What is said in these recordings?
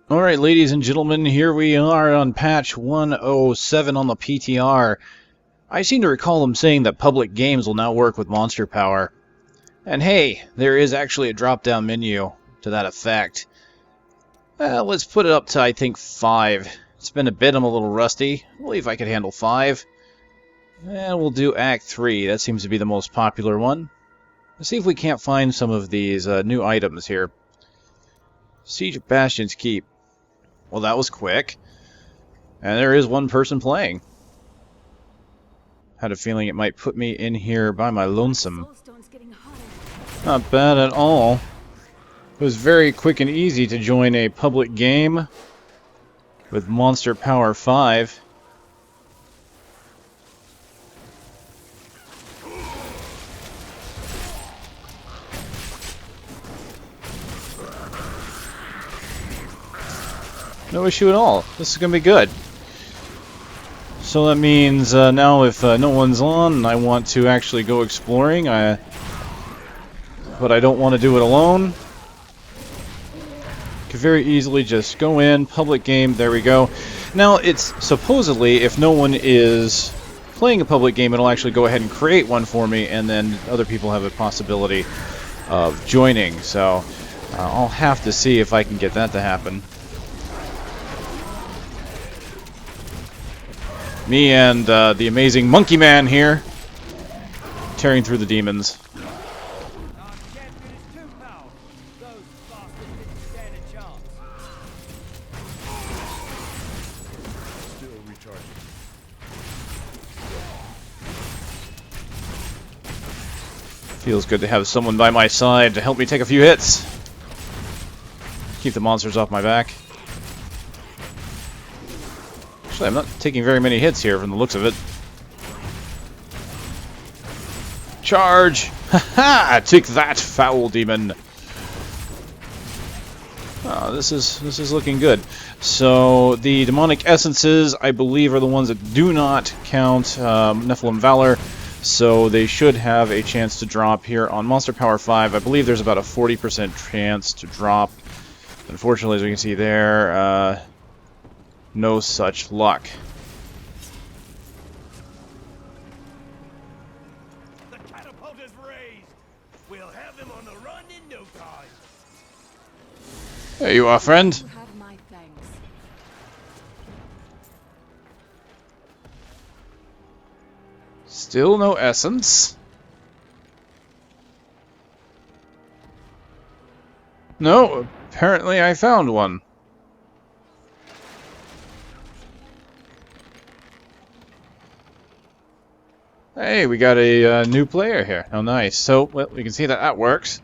Alright, ladies and gentlemen, here we are on patch 107 on the PTR. I seem to recall them saying that public games will now work with Monster Power. And hey, there is actually a drop-down menu to that effect. Let's put it up to, I think, 5. It's been a bit, I'm a little rusty. I believe I could handle 5. And we'll do Act 3, that seems to be the most popular one. Let's see if we can't find some of these new items here. Siege of Bastion's Keep. Well, that was quick. And there is one person playing. Had a feeling it might put me in here by my lonesome. Not bad at all. It was very quick and easy to join a public game with Monster Power 5. No issue at all. This is going to be good. So that means now if no one's on and I want to actually go exploring, but I don't want to do it alone, could very easily just go in, public game, there we go. Now it's supposedly, if no one is playing a public game, it'll actually go ahead and create one for me, and then other people have a possibility of joining. So I'll have to see if I can get that to happen. Me and the amazing Monkey Man here, tearing through the demons. Feels good to have someone by my side to help me take a few hits. Keep the monsters off my back. Actually, I'm not taking very many hits here from the looks of it. Charge! Ha-ha! Take that, foul demon! Oh, this is looking good. So the demonic essences, I believe, are the ones that do not count Nephalem Valor. So they should have a chance to drop here on Monster Power 5. I believe there's about a 40% chance to drop. Unfortunately, as we can see there, no such luck. The catapult is raised. We'll have them on the run in no time. There you are, friend. You have my thanks. Still no essence. No, apparently I found one. Hey, we got a new player here. Oh, nice. So, well, we can see that that works.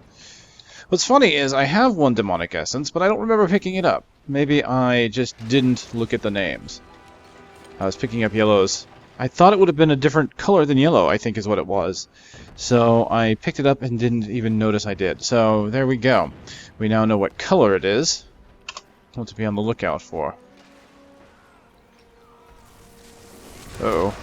What's funny is I have one demonic essence, but I don't remember picking it up. Maybe I just didn't look at the names. I was picking up yellows. I thought it would have been a different color than yellow, I think is what it was. So I picked it up and didn't even notice I did. So there we go. We now know what color it is. What to be on the lookout for. Uh-oh.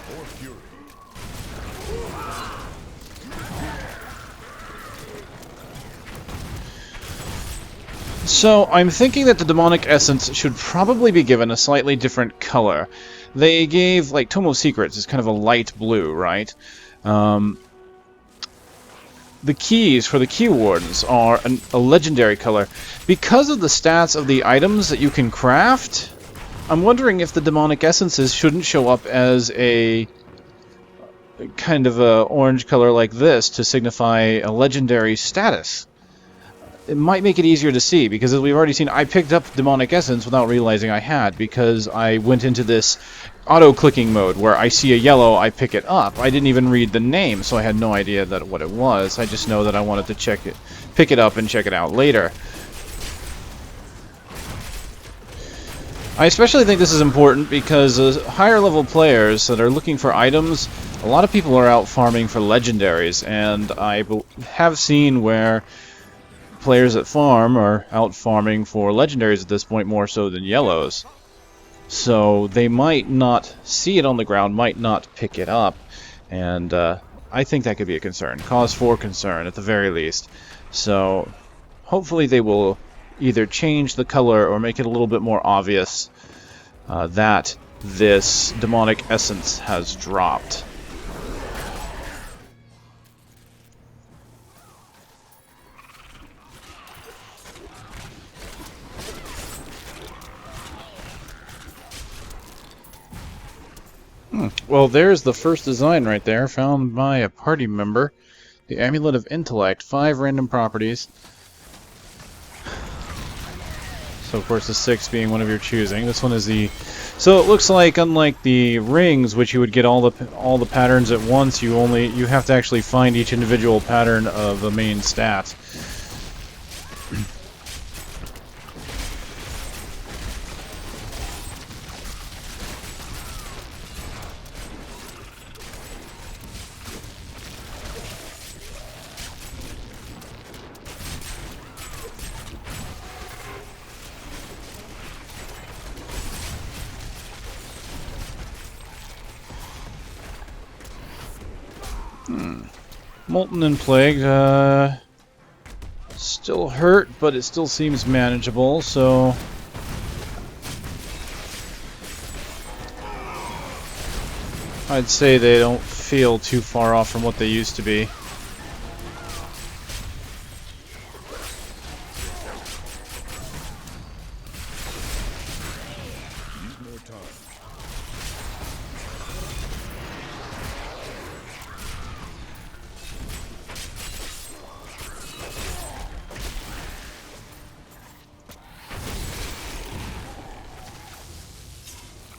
So, I'm thinking that the demonic essence should probably be given a slightly different color. They gave, like, Tome of Secrets is kind of a light blue, right? The keys for the key wardens are a legendary color. Because of the stats of the items that you can craft, I'm wondering if the demonic essences shouldn't show up as a kind of a orange color like this to signify a legendary status. It might make it easier to see, because as we've already seen, I picked up Demonic Essence without realizing I had, because I went into this auto-clicking mode, where I see a yellow, I pick it up. I didn't even read the name, so I had no idea what it was. I just know that I wanted to pick it up and check it out later. I especially think this is important because higher level players that are looking for items, a lot of people are out farming for legendaries, and I have seen where players that farm are out farming for legendaries at this point more so than yellows. So they might not see it on the ground, might not pick it up, and I think that could be a concern. Cause for concern, at the very least. So hopefully they will either change the color or make it a little bit more obvious that this demonic essence has dropped. Well, there's the first design right there, found by a party member. The Amulet of Intellect, 5 random properties. So, of course, the 6 being one of your choosing. This one is the... So, it looks like, unlike the rings, which you would get all the patterns at once, you have to actually find each individual pattern of the main stat. Molten and Plagued, still hurt, but it still seems manageable, so... I'd say they don't feel too far off from what they used to be.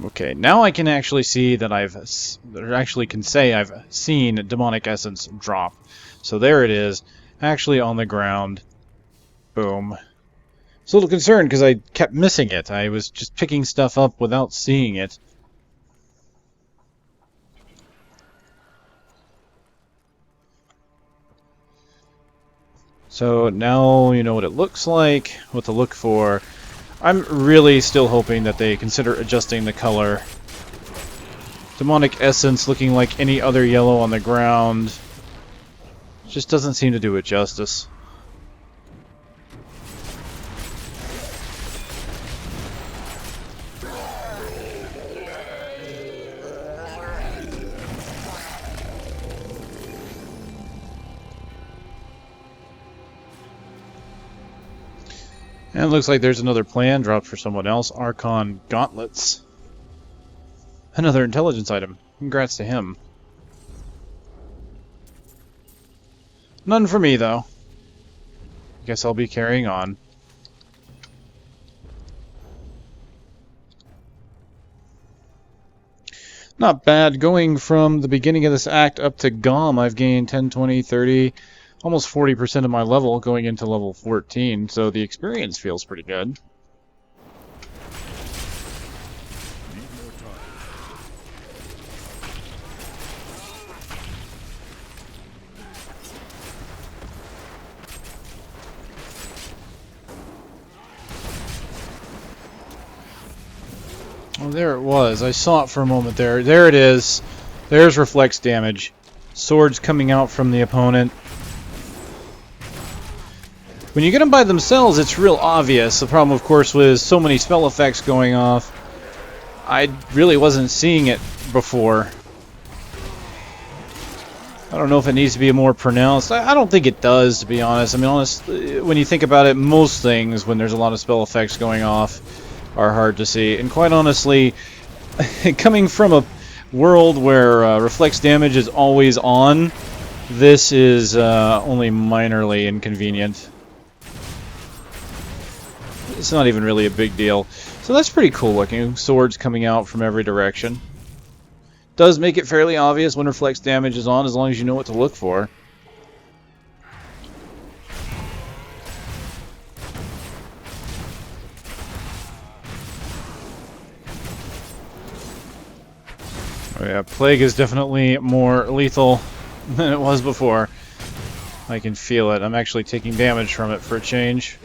Okay, now I can actually see that I've seen demonic essence drop. So there it is, actually on the ground. Boom. It's a little concerned because I kept missing it. I was just picking stuff up without seeing it. So now you know what it looks like, what to look for. I'm really still hoping that they consider adjusting the color. Demonic essence looking like any other yellow on the ground just doesn't seem to do it justice. And it looks like there's another plan dropped for someone else. Archon gauntlets. Another intelligence item. Congrats to him. None for me, though. Guess I'll be carrying on. Not bad. Going from the beginning of this act up to GOM, I've gained 10, 20, 30... almost 40% of my level going into level 14, so the experience feels pretty good. Oh, there it was. I saw it for a moment there. There it is. There's reflex damage. Swords coming out from the opponent. When you get them by themselves, it's real obvious. The problem, of course, was so many spell effects going off. I really wasn't seeing it before. I don't know if it needs to be more pronounced. I don't think it does, to be honest. I mean, when you think about it, most things, when there's a lot of spell effects going off, are hard to see. And quite honestly, coming from a world where reflex damage is always on, this is only minorly inconvenient. It's not even really a big deal. So that's pretty cool looking. Swords coming out from every direction. Does make it fairly obvious when reflex damage is on, as long as you know what to look for. Oh yeah, Plague is definitely more lethal than it was before. I can feel it. I'm actually taking damage from it for a change.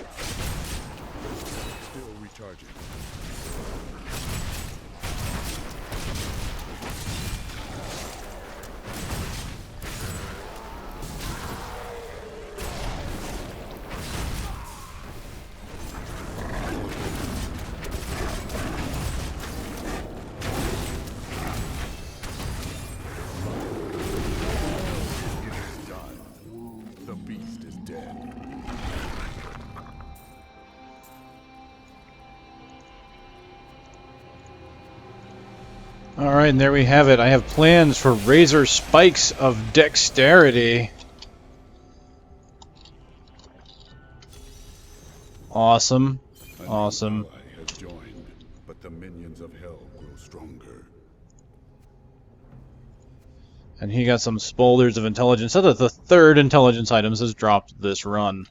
Alright, and there we have it. I have plans for Razorspikes of Dexterity. Awesome. Awesome. A new ally has joined, but the minions of hell grow stronger. And he got some Spaulders of Intelligence. So that the third intelligence items has dropped this run.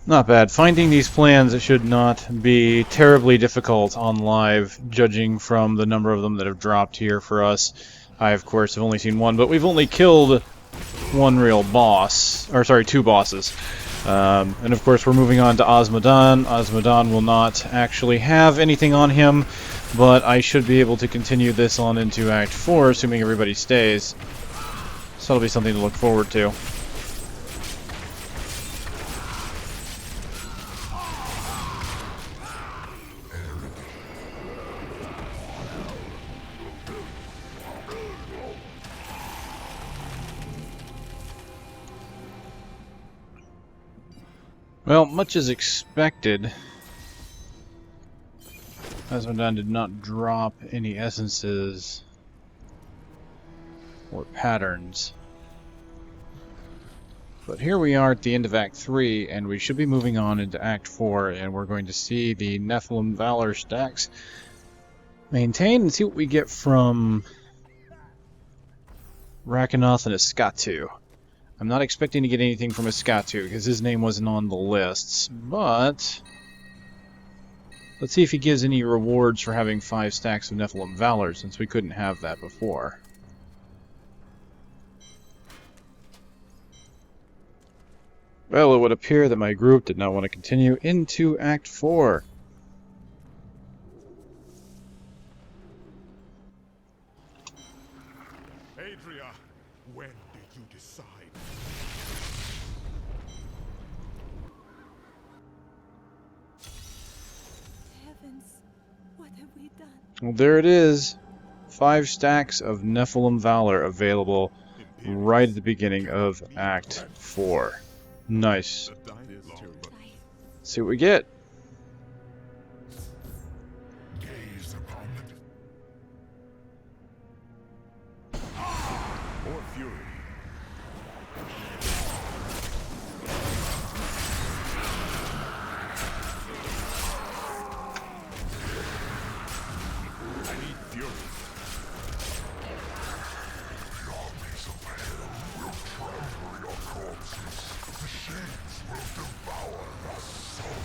Not bad. Finding these plans should not be terribly difficult on live, judging from the number of them that have dropped here for us. I, of course, have only seen one, but we've only killed one real boss. Or, sorry, two bosses. And, of course, we're moving on to Osmodan. Osmodan will not actually have anything on him, but I should be able to continue this on into Act 4, assuming everybody stays. So that'll be something to look forward to. Well, much as expected, Osmodan did not drop any essences or patterns. But here we are at the end of Act 3, and we should be moving on into Act 4, and we're going to see the Nephalem Valor stacks maintained and see what we get from Rakanoth and Iskatu. I'm not expecting to get anything from Iskatu, because his name wasn't on the lists, but let's see if he gives any rewards for having 5 stacks of Nephalem Valor, since we couldn't have that before. Well, it would appear that my group did not want to continue into Act 4. Adria, when did you decide? Heavens, what have we done? Well, there it is. 5 stacks of Nephalem Valor available right at the beginning of Act 4. Nice. Let's see what we get. Gaze upon it. Or fury. I need fury. Armies of hell will trample your corpses. The shades will devour your soul.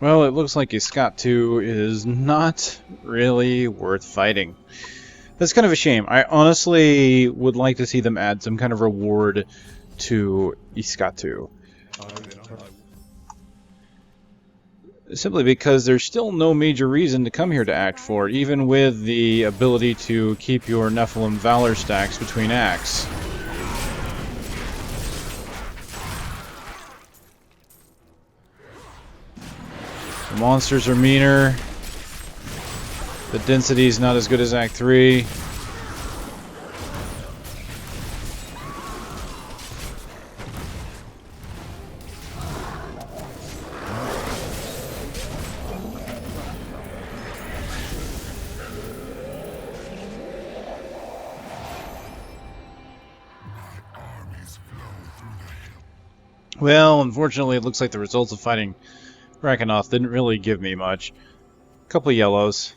Well, it looks like Iskatu is not really worth fighting. That's kind of a shame. I honestly would like to see them add some kind of reward to Iskatu. Simply because there's still no major reason to come here to Act 4, even with the ability to keep your Nephalem Valor stacks between acts. The monsters are meaner. The density is not as good as Act 3. Well, unfortunately, it looks like the results of fighting Rakanoth didn't really give me much. A couple of yellows.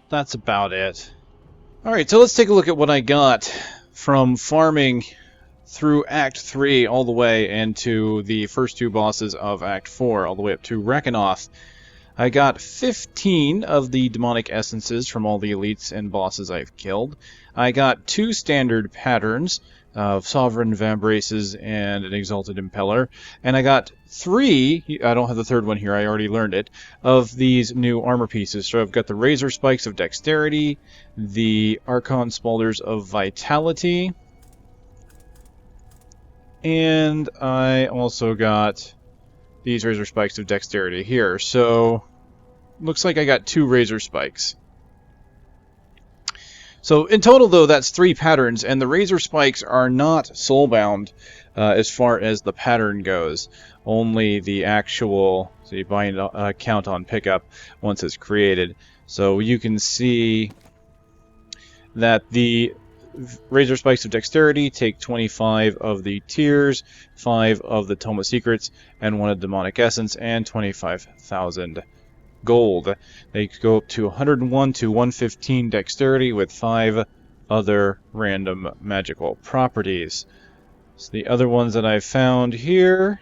That's about it. Alright, so let's take a look at what I got from farming through Act 3 all the way into the first 2 bosses of Act 4, all the way up to Rakanoth. I got 15 of the demonic essences from all the elites and bosses I've killed. I got 2 standard patterns, Sovereign Vambraces, and an Exalted Impeller. And I got 3, I don't have the third one here, I already learned it, of these new armor pieces. So I've got the Razorspikes of Dexterity, the Archon Spaulders of Vitality, and I also got these Razorspikes of Dexterity here. So looks like I got 2 Razorspikes. So in total, though, that's 3 patterns, and the Razorspikes are not soulbound as far as the pattern goes. Only the actual, so you buy an account on pickup once it's created. So you can see that the Razorspikes of Dexterity take 25 of the Tears, 5 of the Tome of Secrets, and 1 of Demonic Essence, and 25,000 gold. They go up to 101 to 115 Dexterity with 5 other random magical properties. So the other ones that I've found here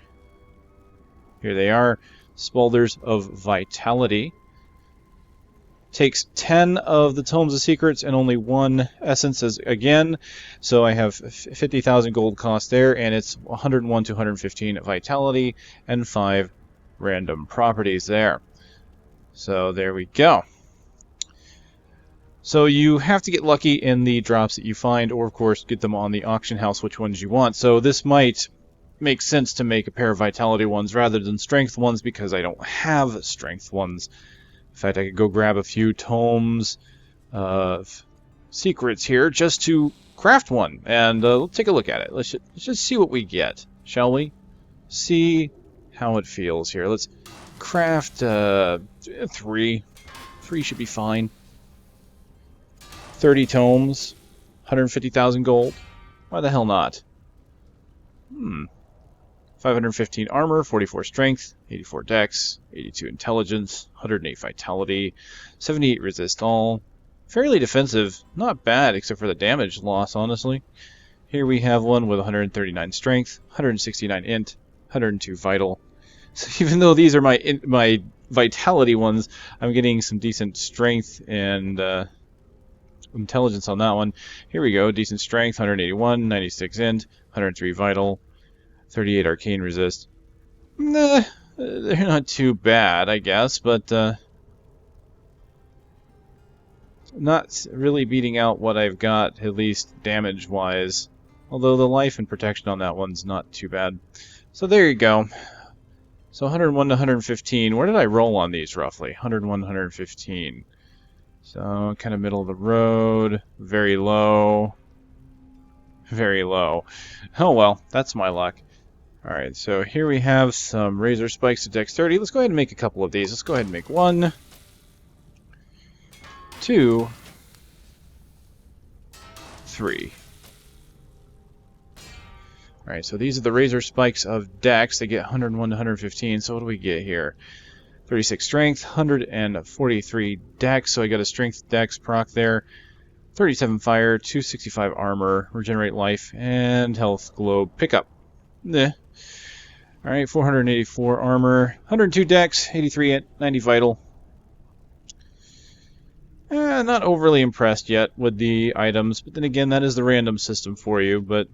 they are. Spaulders of Vitality. Takes 10 of the Tomes of Secrets and only 1 essence again. So I have 50,000 gold cost there, and it's 101 to 115 Vitality and 5 random properties there. So there we go. So you have to get lucky in the drops that you find, or of course get them on the auction house, which ones you want. So this might make sense to make a pair of Vitality ones rather than Strength ones, because I don't have Strength ones. In fact, I could go grab a few Tomes of Secrets here just to craft one, and let's take a look at it. Let's just see what we get, shall we? See how it feels here. Let's craft 3. 3 should be fine. 30 tomes, 150,000 gold. Why the hell not? 515 armor, 44 strength, 84 dex, 82 intelligence, 108 vitality, 78 resist all. Fairly defensive. Not bad, except for the damage loss, honestly. Here we have one with 139 strength, 169 int, 102 vital. So even though these are my vitality ones, I'm getting some decent strength and intelligence on that one. Here we go, decent strength, 181, 96 int, 103 vital, 38 arcane resist. Nah, they're not too bad, I guess, but not really beating out what I've got, at least damage-wise. Although the life and protection on that one's not too bad. So there you go. So 101 to 115. Where did I roll on these, roughly? 101 to 115. So kind of middle of the road. Very low. Very low. Oh well, that's my luck. Alright, so here we have some Razorspikes of Dexterity. Let's go ahead and make a couple of these. Let's go ahead and make 1, 2, 3. Alright, so these are the Razorspikes of Dex. They get 101 to 115, so what do we get here? 36 Strength, 143 Dex, so I got a Strength Dex proc there. 37 Fire, 265 Armor, Regenerate Life, and Health Globe Pickup. Alright, 484 Armor, 102 Dex, 83 Int, 90 Vital. Not overly impressed yet with the items, but then again, that is the random system for you, but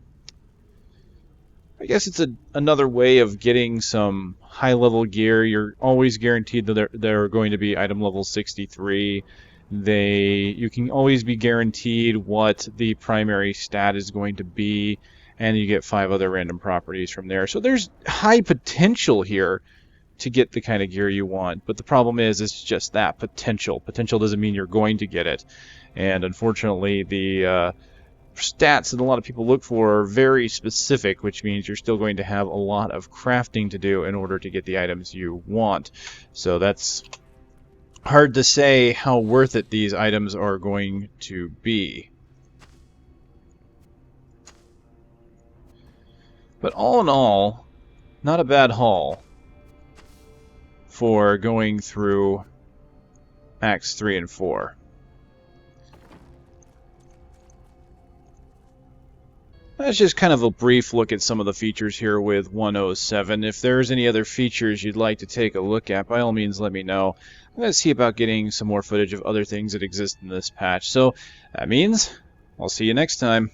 I guess it's another way of getting some high-level gear. You're always guaranteed that they're going to be item level 63. You can always be guaranteed what the primary stat is going to be, and you get 5 other random properties from there. So there's high potential here to get the kind of gear you want, but the problem is it's just that, potential. Potential doesn't mean you're going to get it, and unfortunately the stats that a lot of people look for are very specific, which means you're still going to have a lot of crafting to do in order to get the items you want. So that's hard to say how worth it these items are going to be. But all in all, not a bad haul for going through Acts 3 and 4. That's just kind of a brief look at some of the features here with 107. If there's any other features you'd like to take a look at, by all means let me know. I'm going to see about getting some more footage of other things that exist in this patch. So that means I'll see you next time.